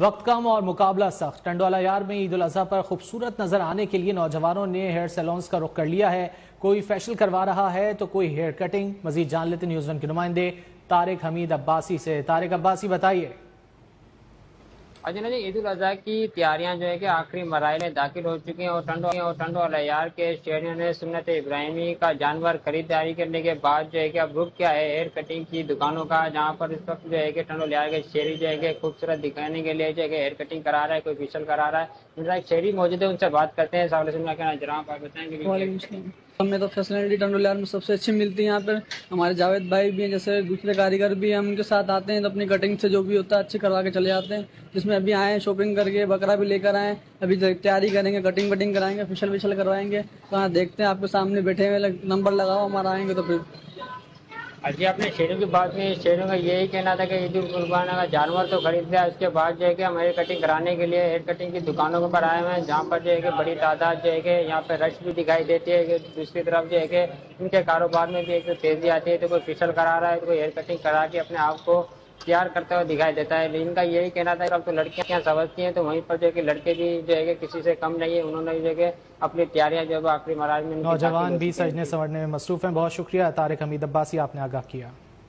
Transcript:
वक्त कम और मुकाबला सख्त। टंडोला यार में ईद उल अजहा पर खूबसूरत नजर आने के लिए नौजवानों ने हेयर सैलून्स का रुख कर लिया है। कोई फेशियल करवा रहा है तो कोई हेयर कटिंग। मजीद जान लेते न्यूज़ वन के नुमाइंदे तारिक हमीद अब्बासी से। तारिक अब्बासी, बताइए। अजना जी, ईद उल अजहा की तैयारियां जो है कि आखिरी मराइल में दाखिल हो चुकी हैं और टंडोला यार के शहरियों ने सुन्नत इब्राहिमी का जानवर खरीदारी करने के बाद जो है कि अब रुक क्या है हेयर कटिंग की दुकानों का, जहां पर इस वक्त जो है कि टंडोला यार के शहरी जो है कि खूबसूरत दिखाने के लिए जो है कि हेयर कटिंग करा रहा है, कोई फेशियल करा रहा है। मेरा एक शहरी मौजूद है, उनसे बात करते हैं। जरा आप बताएंगे कि हमें तो फैसिलिटी टंडोलार में सबसे अच्छी मिलती है। यहाँ पर हमारे जावेद भाई भी हैं, जैसे दूसरे कारीगर भी हैं, हम उनके साथ आते हैं तो अपनी कटिंग से जो भी होता है अच्छे करवा के चले जाते हैं। जिसमें अभी आए हैं शॉपिंग करके, बकरा भी लेकर आए, अभी तैयारी करेंगे, कटिंग वटिंग कराएंगे, फेशियल विशियल करवाएंगे। तो हाँ, देखते हैं, आपके सामने बैठे हुए, नंबर लगाओ हमारा, आएंगे तो फिर। अजी, आपने शेरों की बात की, शेरों का यही कहना था कि ईद उल कुर्बान का जानवर तो खरीद लिया, उसके बाद जो है कि हम हेयर कटिंग कराने के लिए हेयर कटिंग की दुकानों के ऊपर आए हुए हैं, जहाँ पर जो है कि बड़ी तादाद जो है कि यहाँ पे रश भी दिखाई देती है कि दूसरी तरफ जो है कि इनके कारोबार में भी एक तेजी आती है। तो कोई फेशियल करा रहा है तो कोई हेयर कटिंग करा के अपने आप को तैयार करते हुए दिखाई देता है। इनका यही कहना था कि अब तो लड़कियां समझती हैं, तो वहीं पर जो है कि लड़के भी जो है कि किसी से कम नहीं है। उन्होंने जो है कि अपनी तैयारियां जो है आखिरी मराज में नौजवान भी सजने संवरने में मसरूफ हैं। बहुत शुक्रिया तारिक हमीद अब्बासी, आपने आगाह किया।